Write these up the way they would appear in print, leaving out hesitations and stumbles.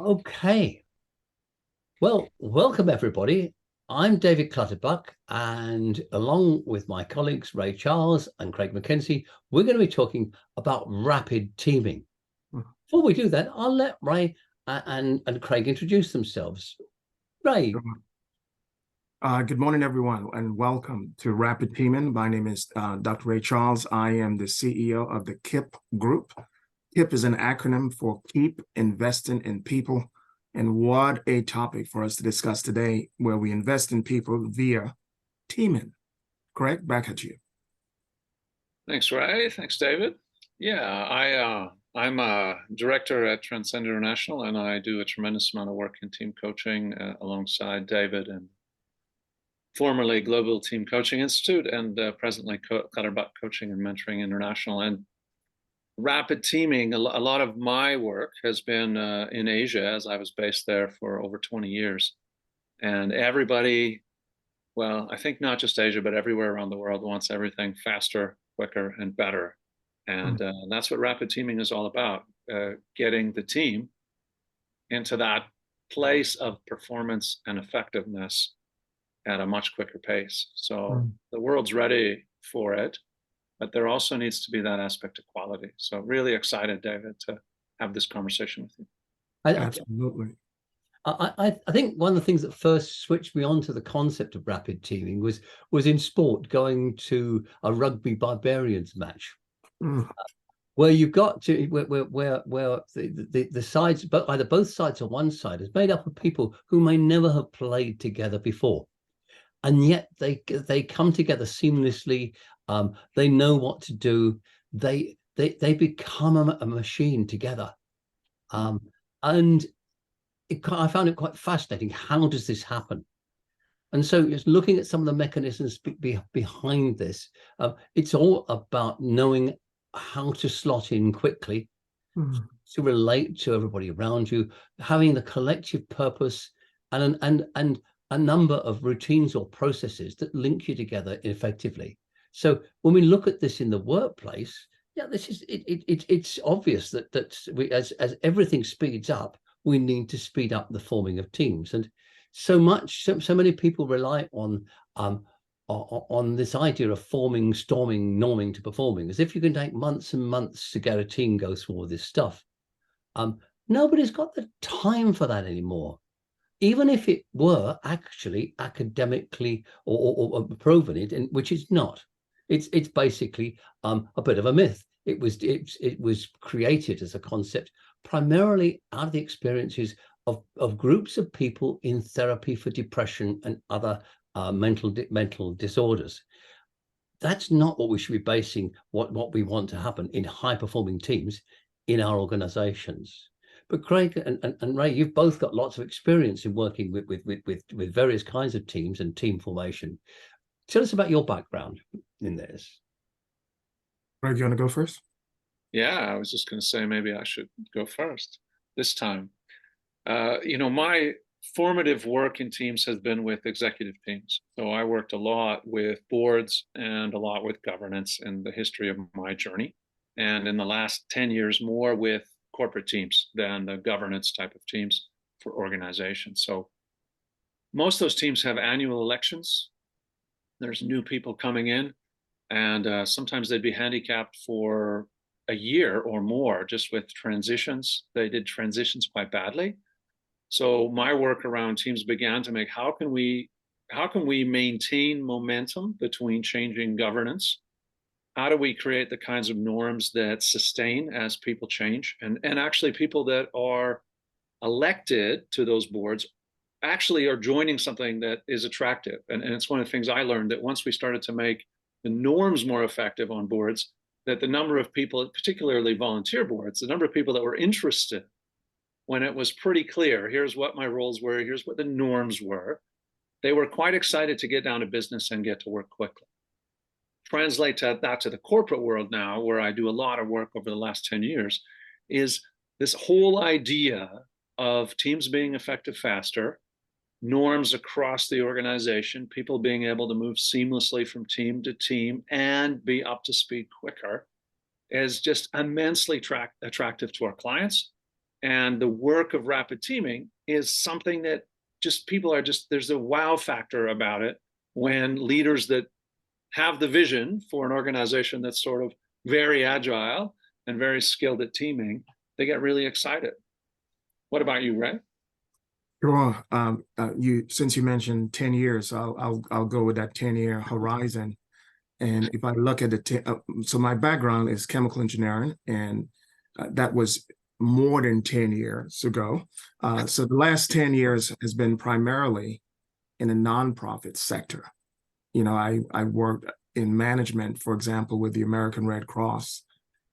Okay. Well, welcome everybody. I'm David Clutterbuck, and along with my colleagues Ray Charles and Craig McKenzie, we're going to be talking about rapid teaming. Before we do that, I'll let Ray and Craig introduce themselves. Ray. Good morning, everyone, and welcome to Rapid Teaming. My name is Dr. Ray Charles. I am the CEO of the KIP Group. KIP is an acronym for Keep Investing in People. And what a topic for us to discuss today, where we invest in people via teaming. Correct? Back at you. Thanks, Ray. Thanks, David. I'm a director at Transcend International, and I do a tremendous amount of work in team coaching alongside David and formerly Global Team Coaching Institute and presently Clutterbuck Coaching and Mentoring International. And rapid teaming, a lot of my work has been in Asia, as I was based there for over 20 years. And everybody, well, I think not just Asia, but everywhere around the world wants everything faster, quicker, and better. And that's what rapid teaming is all about, getting the team into that place of performance and effectiveness at a much quicker pace. So the world's ready for it, but there also needs to be that aspect of quality. So really excited, David, to have this conversation with you. Absolutely. I think one of the things that first switched me on to the concept of rapid teaming was in sport, going to a rugby barbarians match. Where you've got to where the sides, but either both sides or one side is made up of people who may never have played together before, and yet they come together seamlessly. They know what to do. They become a machine together, and I found it quite fascinating. How does this happen? And so, just looking at some of the mechanisms behind this, it's all about knowing how to slot in quickly, to relate to everybody around you, having the collective purpose and a number of routines or processes that link you together effectively. So when we look at this in the workplace, yeah, this is it's obvious that we as everything speeds up, we need to speed up the forming of teams. And so many people rely on this idea of forming, storming, norming to performing, as if you can take months and months to get a team go through all this stuff. Nobody's got the time for that anymore. Even if it were actually academically or proven, which it's not. It's basically a bit of a myth. It was created as a concept primarily out of the experiences of groups of people in therapy for depression and other mental disorders. That's not what we should be basing what we want to happen in high performing teams in our organizations. But Craig and Ray, you've both got lots of experience in working with various kinds of teams and team formation. Tell us about your background in this. Greg, you want to go first? Yeah, I was just going to say maybe I should go first this time. My formative work in teams has been with executive teams. So I worked a lot with boards and a lot with governance in the history of my journey. And in the last 10 years, more with corporate teams than the governance type of teams for organizations. So most of those teams have annual elections. There's new people coming in, and sometimes they'd be handicapped for a year or more just with transitions. They did transitions quite badly. So my work around teams began to make how can we maintain momentum between changing governance? How do we create the kinds of norms that sustain as people change? And actually people that are elected to those boards actually are joining something that is attractive. And it's one of the things I learned, that once we started to make the norms more effective on boards, that the number of people, particularly volunteer boards, the number of people that were interested when it was pretty clear, here's what my roles were, here's what the norms were, they were quite excited to get down to business and get to work quickly. Translate that to the corporate world now, where I do a lot of work over the last 10 years, is this whole idea of teams being effective faster, norms across the organization, people being able to move seamlessly from team to team and be up to speed quicker, is just immensely attractive to our clients And the work of rapid teaming is something that just people are just, there's a wow factor about it when leaders that have the vision for an organization that's sort of very agile and very skilled at teaming, they get really excited. What about you, Ray? Sure. Since you mentioned 10 years, I'll go with that 10-year horizon. And if I look at so my background is chemical engineering, and that was more than 10 years ago. So the last 10 years has been primarily in the nonprofit sector. I worked in management, for example, with the American Red Cross.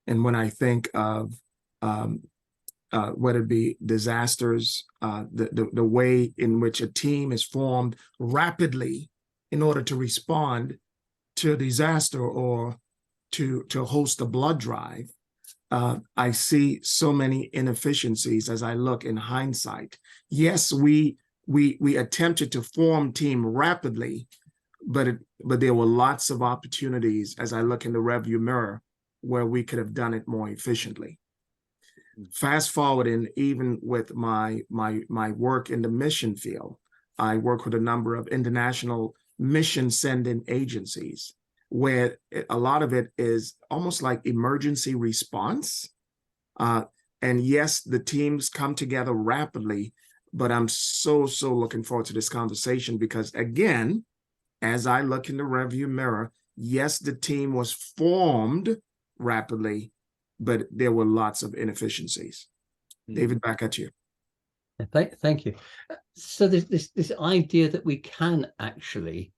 And when I think of whether it be disasters, the way in which a team is formed rapidly in order to respond to a disaster or to host a blood drive, I see so many inefficiencies as I look in hindsight. Yes, we attempted to form team rapidly, but there were lots of opportunities as I look in the rearview mirror where we could have done it more efficiently. Fast forwarding, even with my work in the mission field, I work with a number of international mission sending agencies where a lot of it is almost like emergency response. And yes, the teams come together rapidly, but I'm so looking forward to this conversation because, again, as I look in the rearview mirror, yes, the team was formed rapidly, but there were lots of inefficiencies. David, back at you. Thank you. So this idea that we can actually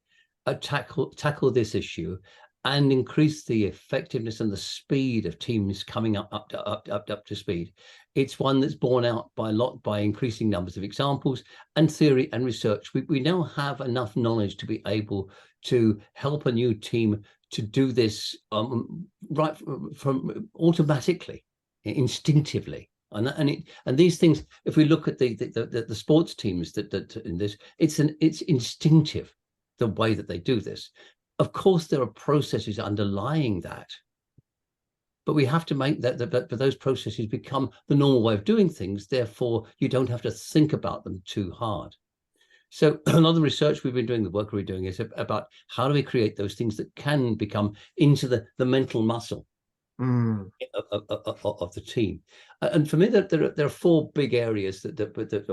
tackle this issue and increase the effectiveness and the speed of teams coming up to speed. It's one that's borne out by increasing numbers of examples and theory and research. We now have enough knowledge to be able to help a new team to do this right from automatically, instinctively. And these things, if we look at the sports teams that in this, it's instinctive, the way that they do this. Of course, there are processes underlying that, but we have to make that those processes become the normal way of doing things. Therefore, you don't have to think about them too hard. So a lot of the research we've been doing, the work we're doing, is about how do we create those things that can become into the mental muscle of the team. And for me, there are four big areas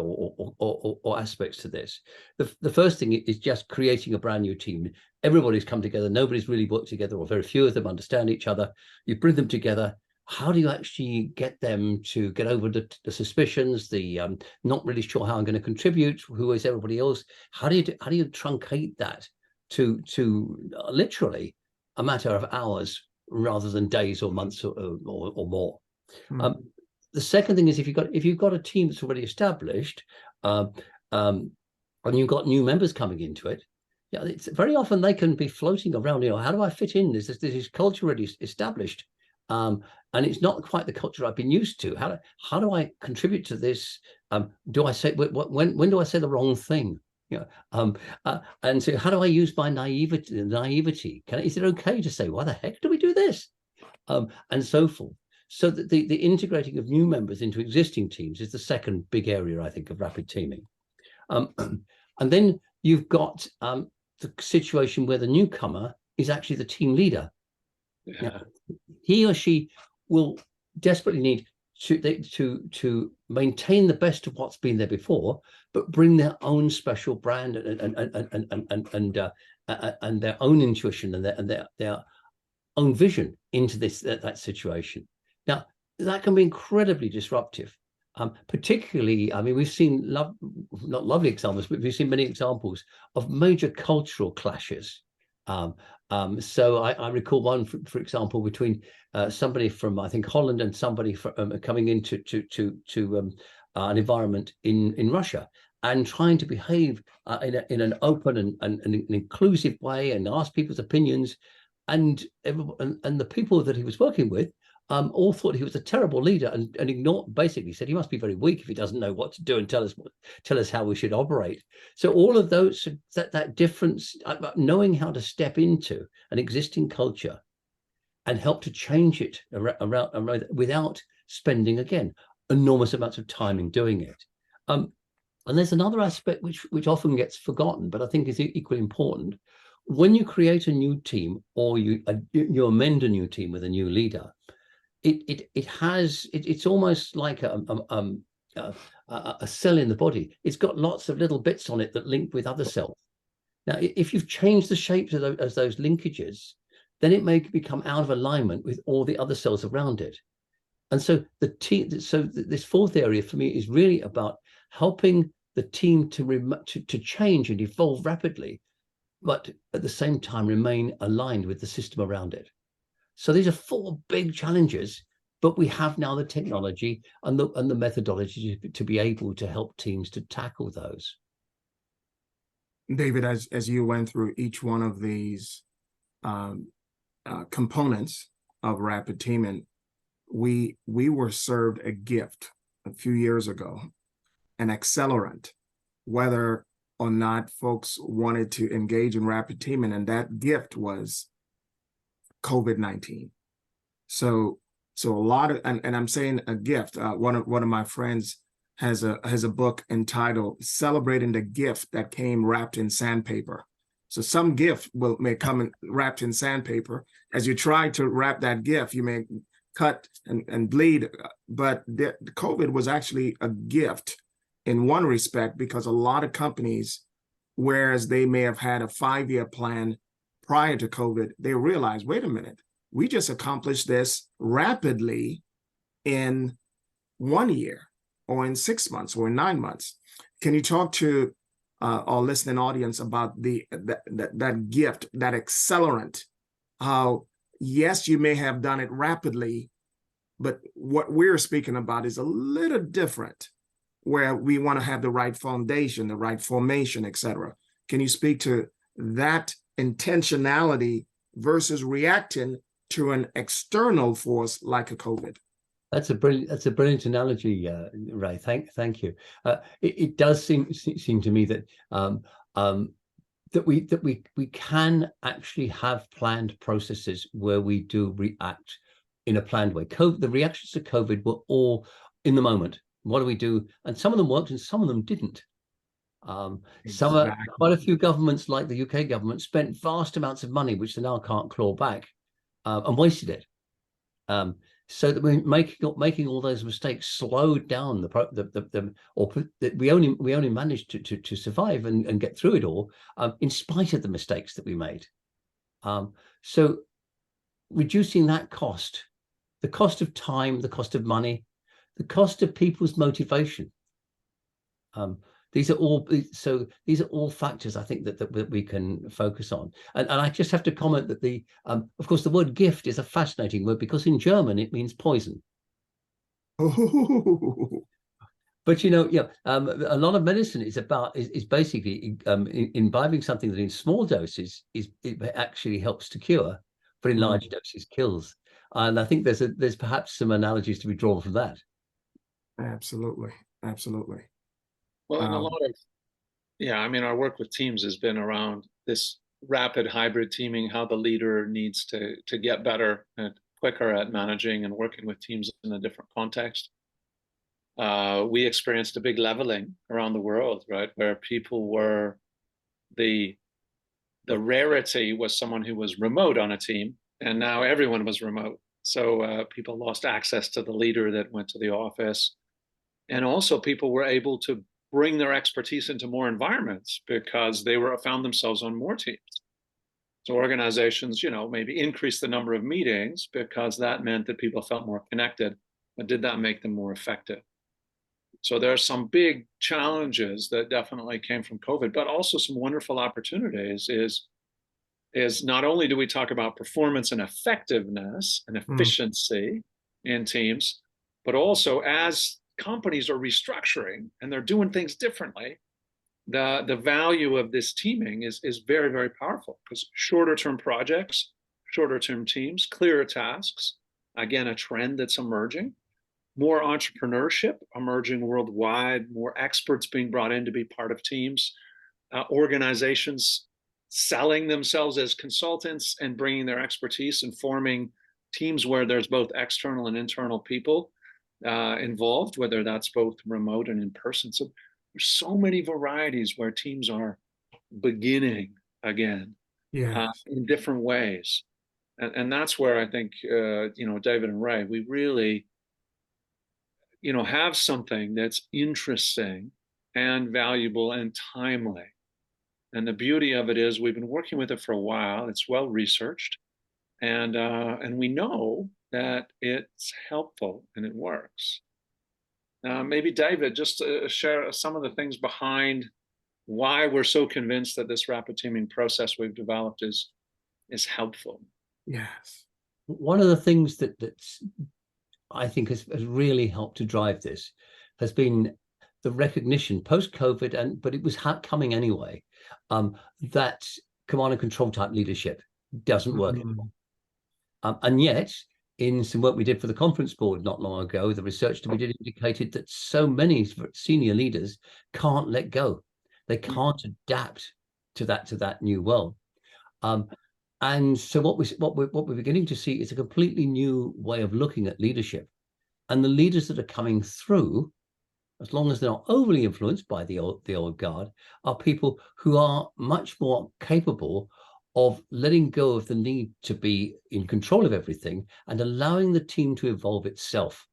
or aspects to this. The first thing is just creating a brand new team. Everybody's come together. Nobody's really worked together, or very few of them understand each other. You bring them together. How do you actually get them to get over the suspicions, the not really sure how I'm going to contribute, who is everybody else? How do you truncate that to literally a matter of hours rather than days or months or more? The second thing is if you've got a team that's already established, and you've got new members coming into it, yeah, it's very often they can be floating around. How do I fit in? This is culture already established, and it's not quite the culture I've been used to. How do I contribute to this? Do I say when do I say the wrong thing? And so how do I use my naivety? Is it okay to say, why the heck do we do this? And so forth. So that the integrating of new members into existing teams is the second big area, I think, of rapid teaming. And then you've got the situation where the newcomer is actually the team leader. Yeah. Now, he or she will desperately need to maintain the best of what's been there before, but bring their own special brand and their own intuition and their own vision into that situation. Now, that can be incredibly disruptive. Particularly, I mean, we've seen not lovely examples, but we've seen many examples of major cultural clashes. So I recall one, for example, between somebody from, I think, Holland and somebody coming into an environment in Russia and trying to behave in an open and an inclusive way and ask people's opinions. And the people that he was working with all thought he was a terrible leader and ignored, basically said he must be very weak if he doesn't know what to do and tell us how we should operate. So all of those, that difference, knowing how to step into an existing culture and help to change it around without spending, again, enormous amounts of time in doing it. And there's another aspect which often gets forgotten, but I think is equally important. When you create a new team, or you amend a new team with a new leader, it's almost like a cell in the body. It's got lots of little bits on it that link with other cells. Now, if you've changed the shapes of those linkages, then it may become out of alignment with all the other cells around it. And so this fourth area for me is really about helping the team to change and evolve rapidly, but at the same time remain aligned with the system around it. So these are four big challenges, but we have now the technology and the methodology to be able to help teams to tackle those. David, as you went through each one of these components of rapid teaming, we were served a gift a few years ago, an accelerant, whether or not folks wanted to engage in rapid teaming, and that gift was COVID-19. So a lot of, and I'm saying a gift. One of my friends has a book entitled "Celebrating the Gift That Came Wrapped in Sandpaper." So some gift may come wrapped in sandpaper. As you try to wrap that gift, you may cut and bleed. But the COVID was actually a gift in one respect, because a lot of companies, whereas they may have had a 5-year plan prior to COVID, they realized, wait a minute, we just accomplished this rapidly in 1 year, or in 6 months, or in 9 months. Can you talk to our listening audience about that gift, that accelerant? How, yes, you may have done it rapidly, but what we're speaking about is a little different, where we want to have the right foundation, the right formation, etc. Can you speak to that intentionality versus reacting to an external force like a COVID? That's a brilliant analogy, Ray. Thank you. It does seem to me that that we can actually have planned processes where we do react in a planned way. The reactions to COVID were all in the moment. What do we do? And some of them worked and some of them didn't. Quite a few governments, like the UK government, spent vast amounts of money, which they now can't claw back, and wasted it. So that we're making all those mistakes slowed down we only managed to survive and get through it all, in spite of the mistakes that we made. So reducing that cost, the cost of time, the cost of money, the cost of people's motivation. These are all factors, I think, that we can focus on. And I just have to comment that of course, the word gift is a fascinating word, because in German it means poison. Oh. But a lot of medicine is basically imbibing something that in small doses it actually helps to cure, but in large doses kills. And I think there's perhaps some analogies to be drawn from that. Absolutely. Well, and a lot of, I mean, our work with teams has been around this rapid hybrid teaming, how the leader needs to get better and quicker at managing and working with teams in a different context. We experienced a big leveling around the world, right, where people were, the rarity was someone who was remote on a team, and now everyone was remote. So people lost access to the leader that went to the office. And also people were able to bring their expertise into more environments because they found themselves on more teams. So organizations, maybe increase the number of meetings because that meant that people felt more connected, but did that make them more effective? So there are some big challenges that definitely came from COVID, but also some wonderful opportunities is not only do we talk about performance and effectiveness and efficiency in teams, but also as companies are restructuring and they're doing things differently, the value of this teaming is very, very powerful, because shorter term projects, shorter term teams, clearer tasks, again, a trend that's emerging, more entrepreneurship emerging worldwide, more experts being brought in to be part of teams, organizations selling themselves as consultants and bringing their expertise and forming teams where there's both external and internal people. involved, whether that's both remote and in person. So there's so many varieties where teams are beginning again Yes. in different ways. And that's where I think, David and Ray, we really, have something that's interesting and valuable and timely. And the beauty of it is we've been working with it for a while. It's well researched, and we know that it's helpful and it works. Maybe David, just share some of the things behind why we're so convinced that this rapid teaming process we've developed is helpful. Yes. One of the things that's I think has really helped to drive this has been the recognition post-COVID, but it was coming anyway, that command and control type leadership doesn't work anymore. And yet, in some work we did for the conference board not long ago, the research that we did indicated that so many senior leaders can't let go. They can't adapt to that new world. And so what we're beginning to see is a completely new way of looking at leadership. And the leaders that are coming through, as long as they're not overly influenced by the old guard, are people who are much more capable of letting go of the need to be in control of everything and allowing the team to evolve itself.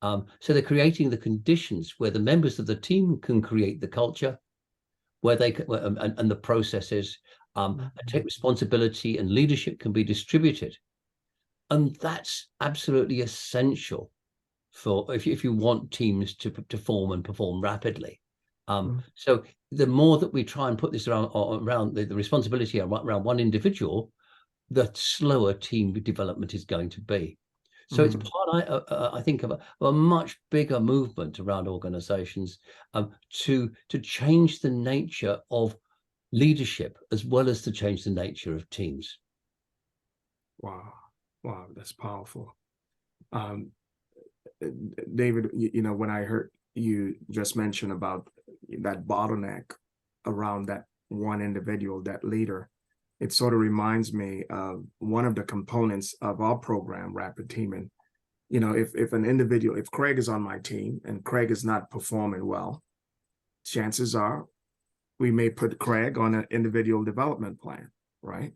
So they're creating the conditions where the members of the team can create the culture, where they can, and the processes, and take responsibility, and leadership can be distributed. And that's absolutely essential for if you want teams to form and perform rapidly. So the more that we try and put this around the responsibility around one individual, the slower team development is going to be. So it's part, I think, of a much bigger movement around organizations to change the nature of leadership as well as to change the nature of teams. Wow. Wow, that's powerful. David, when I heard you just mention about that bottleneck around that one individual, that leader, it sort of reminds me of one of the components of our program, Rapid Teaming. If an individual, if Craig is on my team and Craig is not performing well, chances are we may put Craig on an individual development plan, right?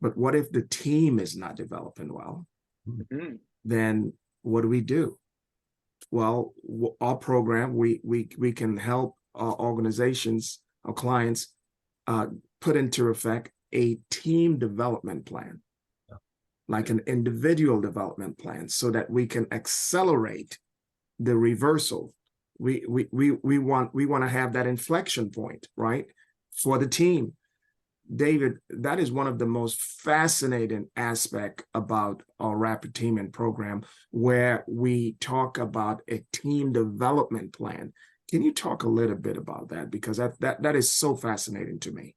But what if the team is not developing well? Then what do? Well, our program, we can help our organizations, our clients, put into effect a team development plan, like an individual development plan, so that we can accelerate the reversal. We want to have that inflection point, right, for the team. David, that is one of the most fascinating aspects about our rapid teaming program, where we talk about a team development plan. Can you talk a little bit about that? Because that is so fascinating to me.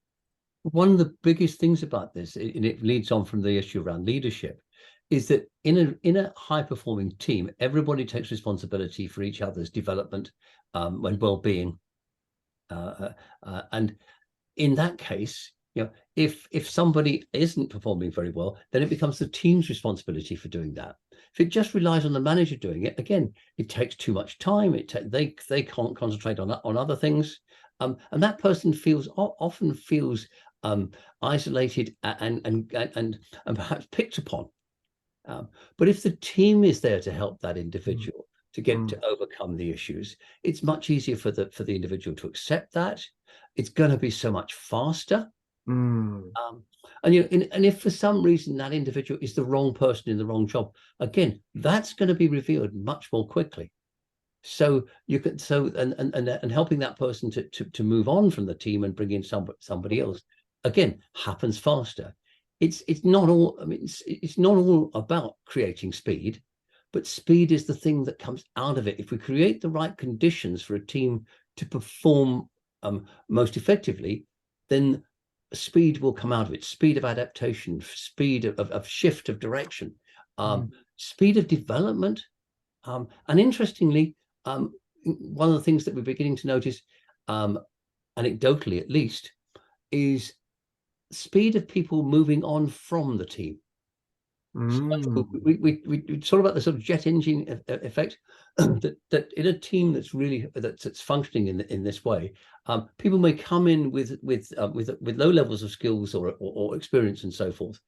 One of the biggest things about this, and it leads on from the issue around leadership, is that in a high-performing team, everybody takes responsibility for each other's development and well-being. And in that case, if somebody isn't performing very well, then it becomes the team's responsibility for doing that. If it just relies on the manager doing it, again, it takes too much time. They can't concentrate on other things, and that person often feels isolated and perhaps picked upon. But if the team is there to help that individual to get to overcome the issues, it's much easier for the individual to accept that. It's going to be so much faster. And if for some reason that individual is the wrong person in the wrong job, again, that's going to be revealed much more quickly. So you can and helping that person to move on from the team and bring in somebody else, again, happens faster. It's not all. I mean, it's not all about creating speed, but speed is the thing that comes out of it. If we create the right conditions for a team to perform most effectively, then speed will come out of it. Speed of adaptation, speed of shift of direction, speed of development. And interestingly, one of the things that we're beginning to notice, anecdotally at least, is speed of people moving on from the team. Mm. We sort about the sort of jet engine effect that in a team that's really that's functioning in this way, people may come in with low levels of skills or experience and so forth,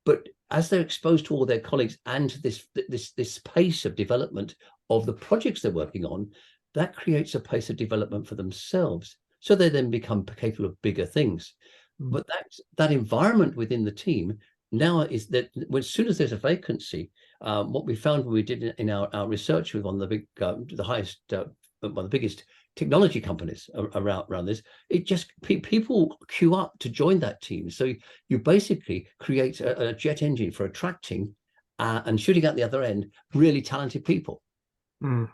but as they're exposed to all their colleagues and to this pace of development of the projects they're working on, that creates a pace of development for themselves. So they then become capable of bigger things. But that environment within the team now is that as soon as there's a vacancy, what we found when we did in our research with one of the one of the biggest technology companies around this, it just people queue up to join that team. So you basically create a jet engine for attracting and shooting out the other end really talented people. Mm.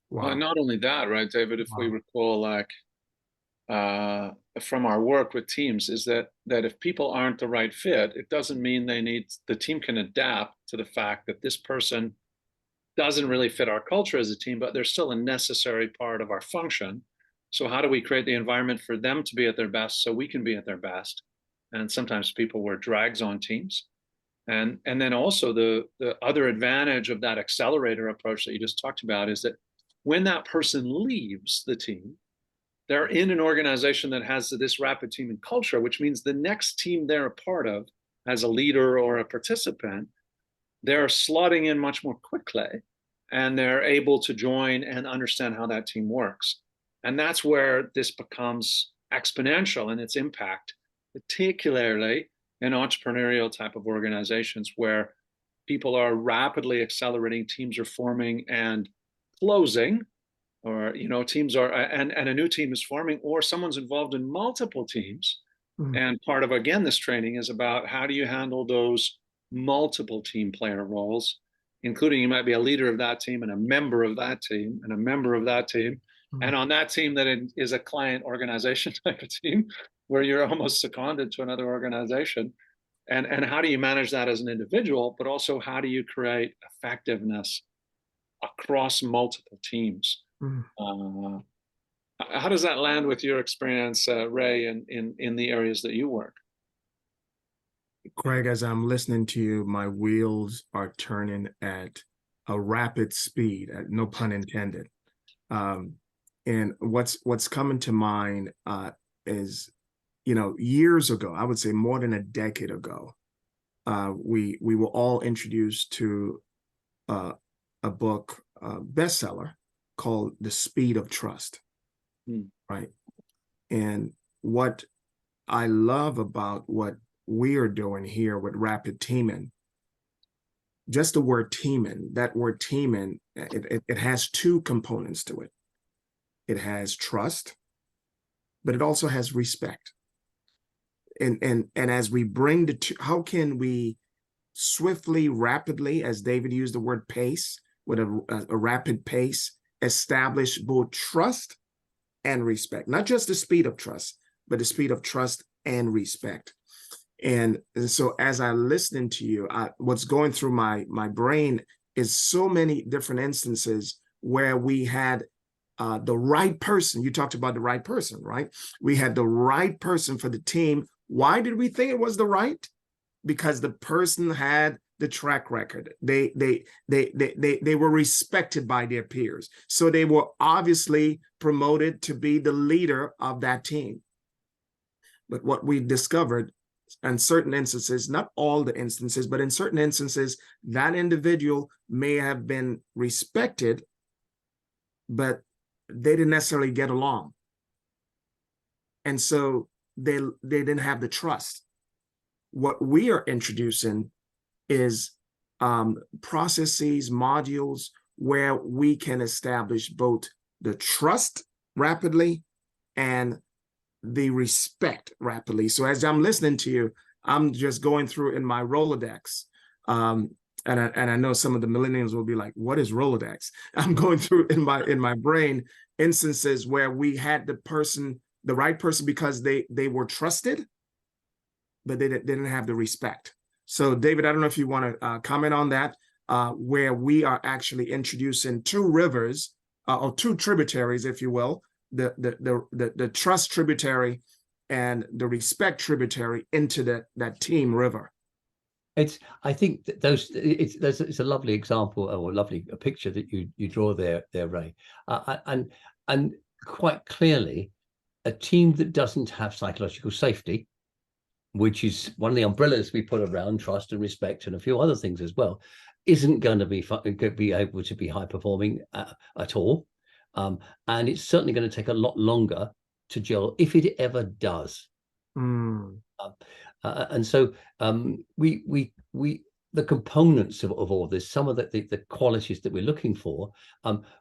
Wow. Well, not only that, right, David, if we recall, like, from our work with teams, is that if people aren't the right fit, it doesn't mean the team can adapt to the fact that this person doesn't really fit our culture as a team, but they're still a necessary part of our function. So how do we create the environment for them to be at their best so we can be at their best? And sometimes people were drags on teams. And then also the other advantage of that accelerator approach that you just talked about is that when that person leaves the team, they're in an organization that has this rapid teaming culture, which means the next team they're a part of as a leader or a participant, they're slotting in much more quickly and they're able to join and understand how that team works. And that's where this becomes exponential in its impact, particularly in entrepreneurial type of organizations where people are rapidly accelerating, teams are forming and closing, or teams are and a new team is forming, or someone's involved in multiple teams. And part of, again, this training is about how do you handle those multiple team player roles, including you might be a leader of that team and a member of that team and a member of that team, and on that team that is a client organization type of team where you're almost seconded to another organization. And how do you manage that as an individual, but also how do you create effectiveness across multiple teams? How does that land with your experience, Ray, in the areas that you work? Craig, as I'm listening to you, my wheels are turning at a rapid speed, no pun intended. And what's coming to mind is, years ago, I would say more than a decade ago, we were all introduced to a book, bestseller called The Speed of Trust, right? And what I love about what we are doing here with rapid teaming, just the word teaming, that word teaming, it has two components to it. It has trust, but it also has respect. And as we bring the two, how can we swiftly, rapidly, as David used the word pace, with a rapid pace, establish both trust and respect, not just the speed of trust, but the speed of trust and respect. And so as I listening to you, what's going through my brain is so many different instances where we had the right person. You talked about the right person, right? We had the right person for the team. Why did we think it was the right? Because the person had the track record. They were respected by their peers. So they were obviously promoted to be the leader of that team. But what we discovered in certain instances, not all the instances, but in certain instances, that individual may have been respected, but they didn't necessarily get along. And so they didn't have the trust. What we are introducing is processes, modules where we can establish both the trust rapidly and the respect rapidly. So as I'm listening to you, I'm just going through in my Rolodex. And I know some of the millennials will be like, what is Rolodex? I'm going through in my brain instances where we had the right person because they were trusted, but they didn't have the respect. So David, I don't know if you want to comment on that, where we are actually introducing two rivers or two tributaries, if you will, the trust tributary and the respect tributary into that team river. I think that it's a lovely example, or a lovely picture that you draw there, Ray, and quite clearly, a team that doesn't have psychological safety, which is one of the umbrellas we put around trust and respect and a few other things as well, isn't going to be able to be high performing at all, and it's certainly going to take a lot longer to gel, if it ever does. And so the components of all this, some of the qualities that we're looking for,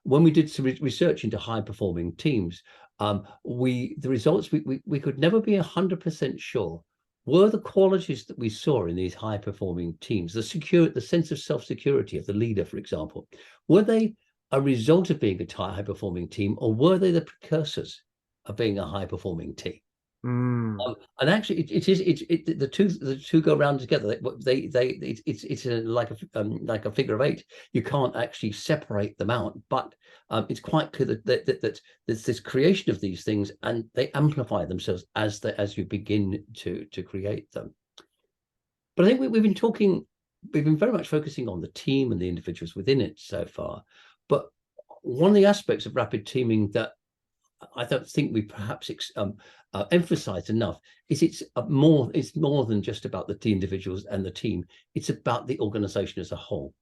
when we did some research into high performing teams, the results we could never be 100% sure were the qualities that we saw in these high performing teams, the sense of self-security of the leader, for example, were they a result of being a high performing team, or were they the precursors of being a high performing team? And actually, the two go around together. It's like a figure of eight. You can't actually separate them out, but it's quite clear that there's this creation of these things, and they amplify themselves as you begin to create them. But I think we've been very much focusing on the team and the individuals within it so far. But one of the aspects of rapid teaming that I don't think we perhaps emphasize enough is it's more than just about the individuals and the team. It's about the organization as a whole.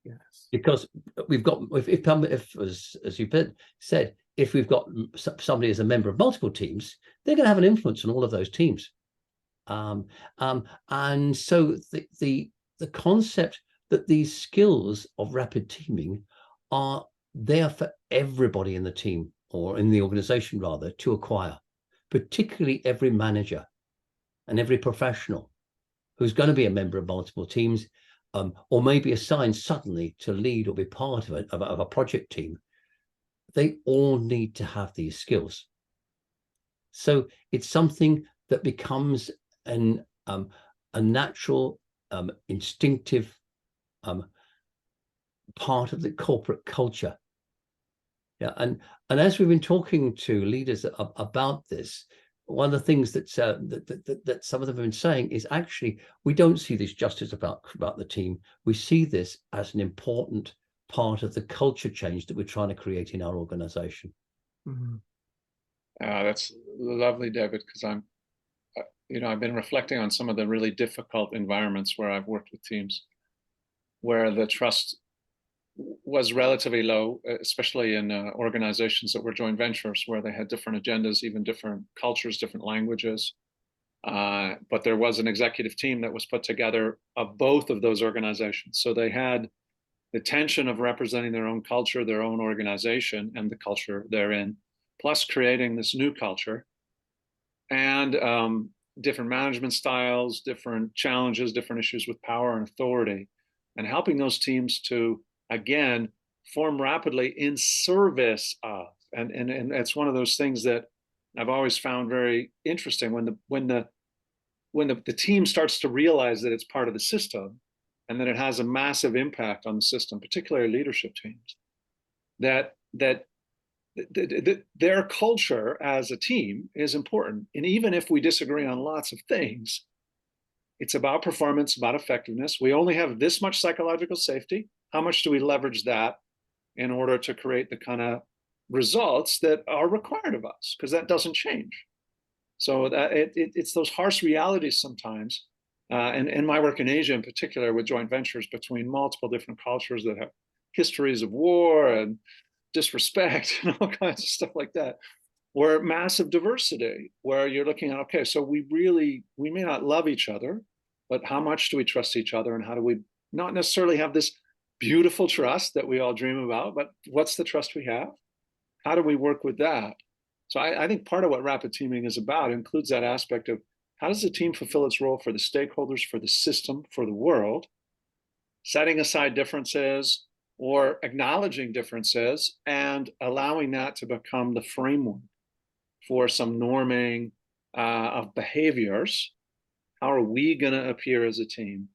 Yes. Because we've got, if as you said, if we've got somebody as a member of multiple teams, they're going to have an influence on all of those teams. And so the concept that these skills of rapid teaming are there for everybody in the team, or in the organization rather, to acquire, particularly every manager and every professional who's going to be a member of multiple teams, or maybe assigned suddenly to lead or be part of a project team. They all need to have these skills. So it's something that becomes a natural, instinctive part of the corporate culture. Yeah, and as we've been talking to leaders about this, one of the things that some of them have been saying is, actually, we don't see this just as about the team. We see this as an important part of the culture change that we're trying to create in our organization. That's lovely, David, because I've been reflecting on some of the really difficult environments where I've worked with teams, where the trust was relatively low, especially in organizations that were joint ventures, where they had different agendas, even different cultures, different languages. But there was an executive team that was put together of both of those organizations. So they had the tension of representing their own culture, their own organization, and the culture therein, plus creating this new culture, and different management styles, different challenges, different issues with power and authority, and helping those teams to, again, form rapidly in service of, and it's one of those things that I've always found very interesting, when the team starts to realize that it's part of the system and that it has a massive impact on the system, particularly leadership teams, that their culture as a team is important. And even if we disagree on lots of things, it's about performance, about effectiveness. We only have this much psychological safety. How much do we leverage that in order to create the kind of results that are required of us? Because that doesn't change. So that it's those harsh realities sometimes. And my work in Asia in particular, with joint ventures between multiple different cultures that have histories of war and disrespect and all kinds of stuff like that, where massive diversity, where you're looking at, okay, so we may not love each other, but how much do we trust each other, and how do we not necessarily have this beautiful trust that we all dream about, but what's the trust we have? How do we work with that? So I think part of what rapid teaming is about includes that aspect of, how does the team fulfill its role for the stakeholders, for the system, for the world, setting aside differences or acknowledging differences and allowing that to become the framework for some norming of behaviors. How are we going to appear as a team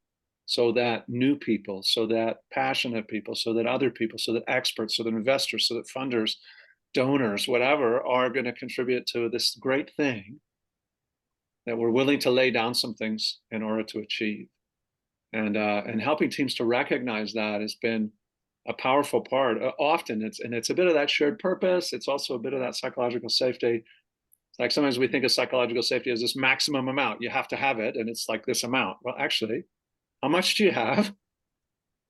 so that new people, so that passionate people, so that other people, so that experts, so that investors, so that funders, donors, whatever, are going to contribute to this great thing that we're willing to lay down some things in order to achieve? and helping teams to recognize that has been a powerful part. Often it's a bit of that shared purpose. It's also a bit of that psychological safety. Like sometimes we think of psychological safety as this maximum amount. You have to have it, and it's like this amount. Well, actually, how much do you have?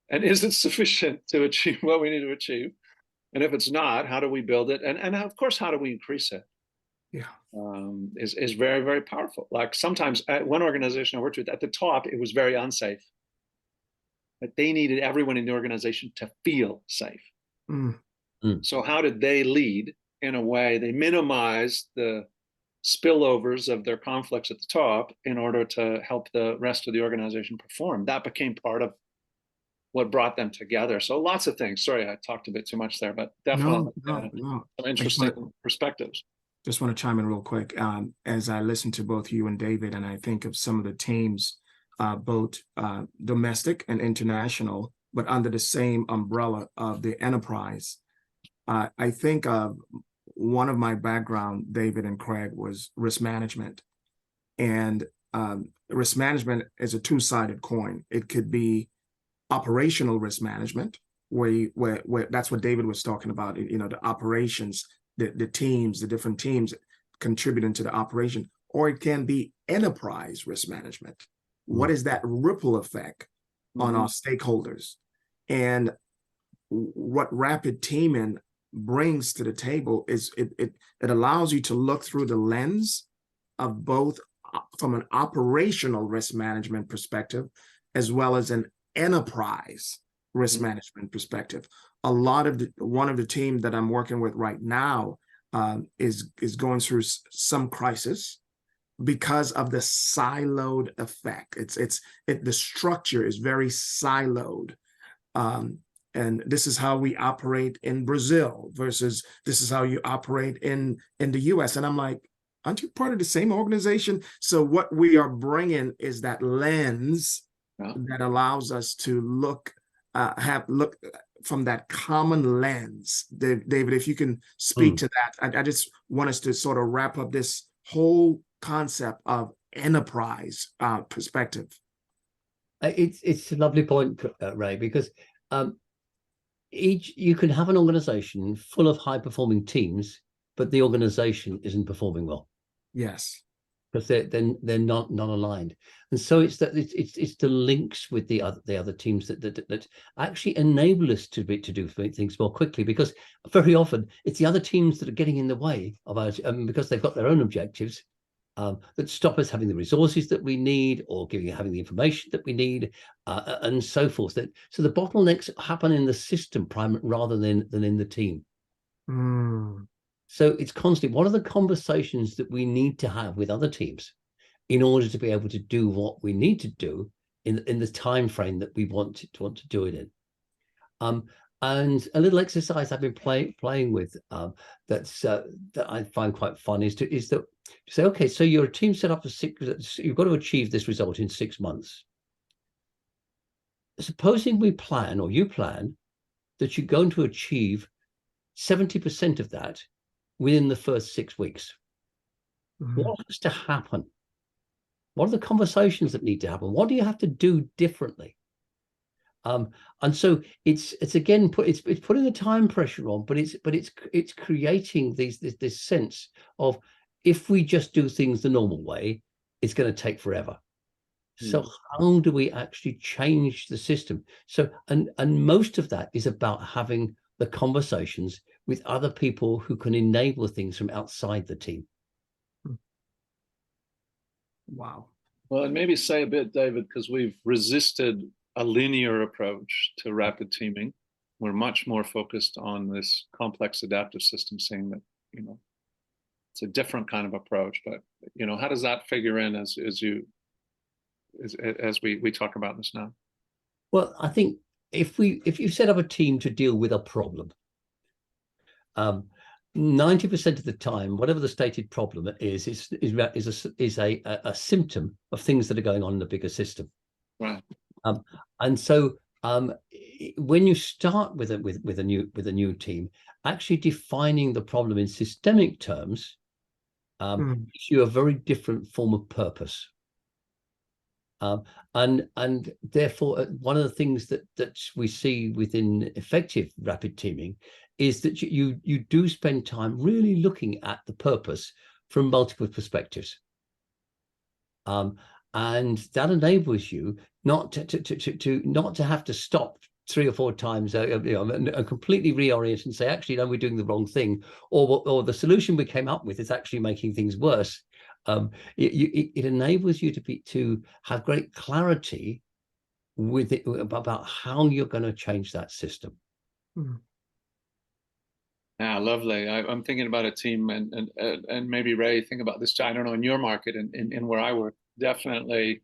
And is it sufficient to achieve what we need to achieve? And if it's not, how do we build it? And of course, how do we increase it? Yeah. Is very, very powerful. Like sometimes at one organization I worked with, at the top, it was very unsafe. But they needed everyone in the organization to feel safe. Mm. So how did they lead in a way? They minimized the spillovers of their conflicts at the top in order to help the rest of the organization perform. That became part of what brought them together. So lots of things. Sorry, I talked a bit too much there, but definitely No. some interesting perspectives. Just want to chime in real quick. As I listen to both you and David, and I think of some of the teams, both domestic and international, but under the same umbrella of the enterprise. I think one of my background, David and Craig, was risk management. And risk management is a two-sided coin. It could be operational risk management, where that's what David was talking about, you know, the operations, the teams, the different teams contributing to the operation, or it can be enterprise risk management. What is that ripple effect on our stakeholders? And what rapid teaming brings to the table is it allows you to look through the lens of both from an operational risk management perspective, as well as an enterprise risk management perspective. One of the team that I'm working with right now is going through some crisis because of the siloed effect. The structure is very siloed. And this is how we operate in Brazil versus this is how you operate in the US. And I'm like, aren't you part of the same organization? So what we are bringing is that lens that allows us to look from that common lens. David, if you can speak to that, I just want us to sort of wrap up this whole concept of enterprise perspective. It's a lovely point, Ray, because you can have an organization full of high-performing teams, but the organization isn't performing well. Yes, because they're not aligned, and so it's the links with the other teams that actually enable us to do things more quickly. Because very often it's the other teams that are getting in the way of ours, because they've got their own objectives. That stop us having the resources that we need, or having the information that we need, and so forth. So the bottlenecks happen in the system rather than in the team. So it's constantly, what are the conversations that we need to have with other teams in order to be able to do what we need to do in the time frame that we want to do it in. And a little exercise I've been playing with that I find quite fun is to say, okay, so you're a team set up for you've got to achieve this result in 6 months. Supposing we plan, or you plan, that you're going to achieve 70% of that within the first 6 weeks. What has to happen? What are the conversations that need to happen? What do you have to do differently? And so it's again it's putting the time pressure on, but it's creating this sense of, if we just do things the normal way, it's going to take forever. So how do we actually change the system? So and most of that is about having the conversations with other people who can enable things from outside the team. Wow. Well, and maybe say a bit, David, because we've resisted a linear approach to rapid teaming. We're much more focused on this complex adaptive system, saying that, you know, it's a different kind of approach. But, you know, how does that figure in as we talk about this now? Well, I think if you set up a team to deal with a problem, 90% of the time, whatever the stated problem is a symptom of things that are going on in the bigger system. Right. And so when you start with a new team, actually defining the problem in systemic terms gives you a very different form of purpose. And therefore, one of the things that we see within effective rapid teaming is that you do spend time really looking at the purpose from multiple perspectives. And that enables you not to have to stop 3 or 4 times, and completely reorient and say, actually, no, we're doing the wrong thing, or the solution we came up with is actually making things worse. It enables you to have great clarity with it about how you're going to change that system. Mm-hmm. Yeah, lovely. I'm thinking about a team, and maybe Ray, think about this. I don't know, in your market and in where I work, definitely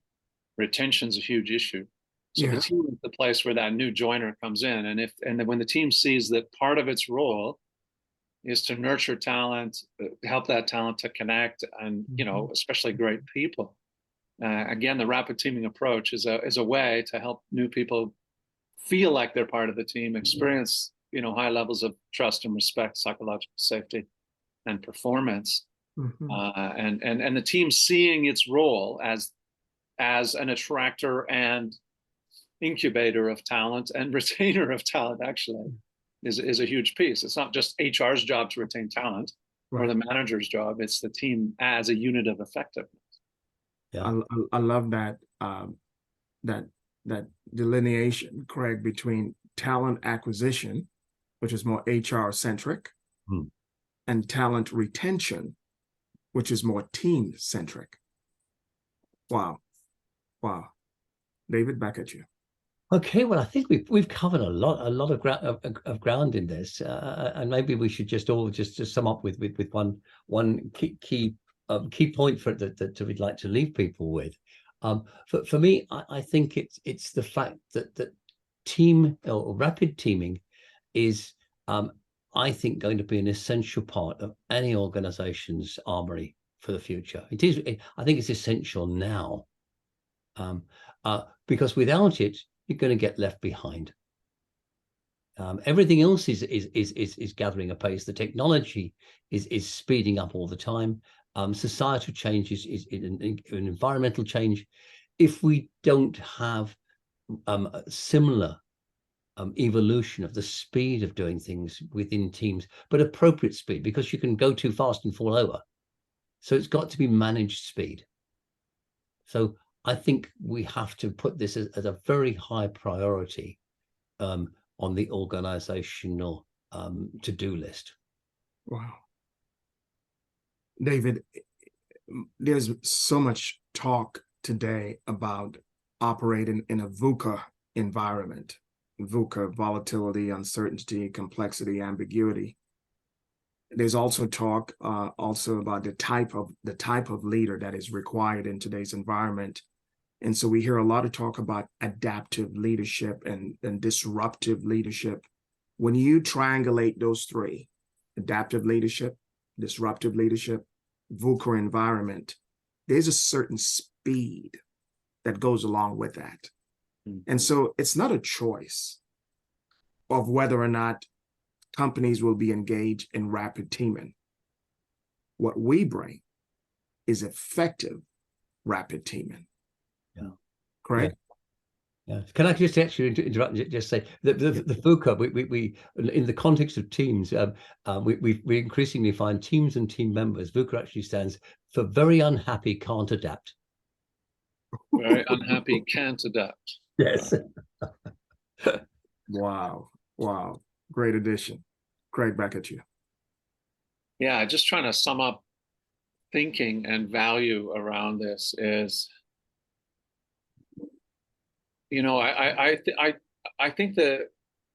retention's a huge issue. So the team is the place where that new joiner comes in, and when the team sees that part of its role is to nurture talent, help that talent to connect, and especially great people. Again, the rapid teaming approach is a way to help new people feel like they're part of the team, experience high levels of trust and respect, psychological safety, and performance, and the team seeing its role as an attractor and incubator of talent and retainer of talent actually is a huge piece. It's not just HR's job to retain talent or the manager's job. It's the team as a unit of effectiveness. Yeah, I love that that delineation, Craig, between talent acquisition, which is more HR centric, and talent retention, which is more team centric. Wow. David, back at you. Okay, well, I think we've covered a lot of ground in this, and maybe we should just sum up with one key point that we'd like to leave people with. For me, I think it's the fact that team or rapid teaming is, I think, going to be an essential part of any organization's armory for the future. It is. I think it's essential now, because without it, you're going to get left behind. Everything else is gathering apace. The technology is speeding up all the time. Societal change is an environmental change. If we don't have a similar evolution of the speed of doing things within teams, but appropriate speed, because you can go too fast and fall over. So it's got to be managed speed. So I think we have to put this as a very high priority on the organizational to-do list. Wow. David, there's so much talk today about operating in a VUCA environment. VUCA: volatility, uncertainty, complexity, ambiguity. There's also talk also about the type of leader that is required in today's environment. And so we hear a lot of talk about adaptive leadership and disruptive leadership. When you triangulate those three, adaptive leadership, disruptive leadership, VUCA environment, there's a certain speed that goes along with that. And so it's not a choice of whether or not companies will be engaged in rapid teaming. What we bring is effective rapid teaming. Yeah. Correct? Yeah. Can I just actually interrupt? Just say that the VUCA, we in the context of teams, we increasingly find teams and team members. VUCA actually stands for very unhappy, can't adapt. Very unhappy, can't adapt. Yes. Wow. Great addition. Craig, back at you. Yeah, just trying to sum up thinking and value around this is, I think that,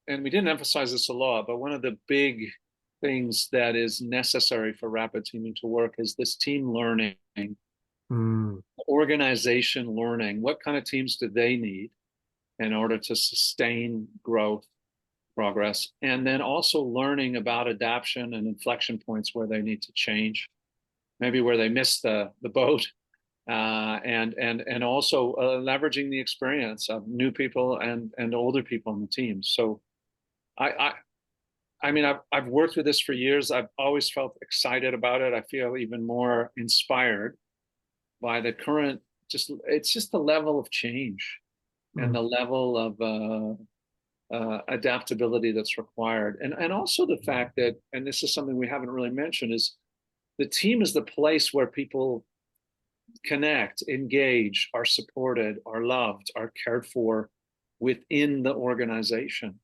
and we didn't emphasize this a lot, but one of the big things that is necessary for rapid teaming to work is this team learning, organization learning. What kind of teams do they need in order to sustain growth, progress, and then also learning about adaptation and inflection points where they need to change, maybe where they missed the boat, and also leveraging the experience of new people and older people in the team. So I mean, I've worked with this for years. I've always felt excited about it. I feel even more inspired by the current it's just the level of change and the level of adaptability that's required, and also the fact that, and this is something we haven't really mentioned, is the team is the place where people connect, engage, are supported, are loved, are cared for within the organization.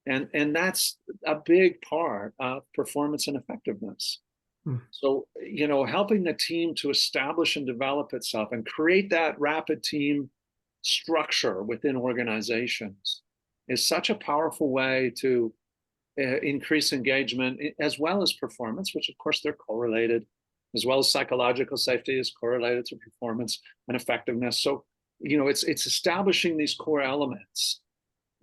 And that's a big part of performance and effectiveness. So, you know, helping the team to establish and develop itself and create that rapid team structure within organizations is such a powerful way to increase engagement as well as performance, which of course they're correlated, as well as psychological safety is correlated to performance and effectiveness. So, you know, it's establishing these core elements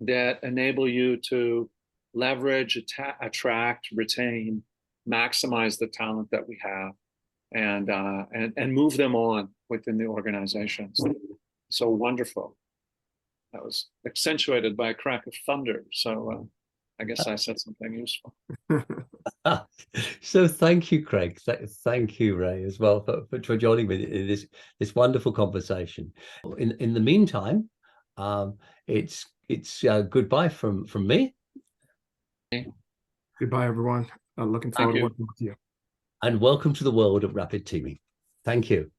that enable you to leverage, attract, retain, maximize the talent that we have, and move them on within the organizations. So wonderful. That was accentuated by a crack of thunder. So I guess I said something useful. So thank you, Craig. Thank you, Ray, as well for joining me in this wonderful conversation. In the meantime, it's goodbye from me. Goodbye, everyone. Looking forward to working with you. And welcome to the world of rapid teaming. Thank you.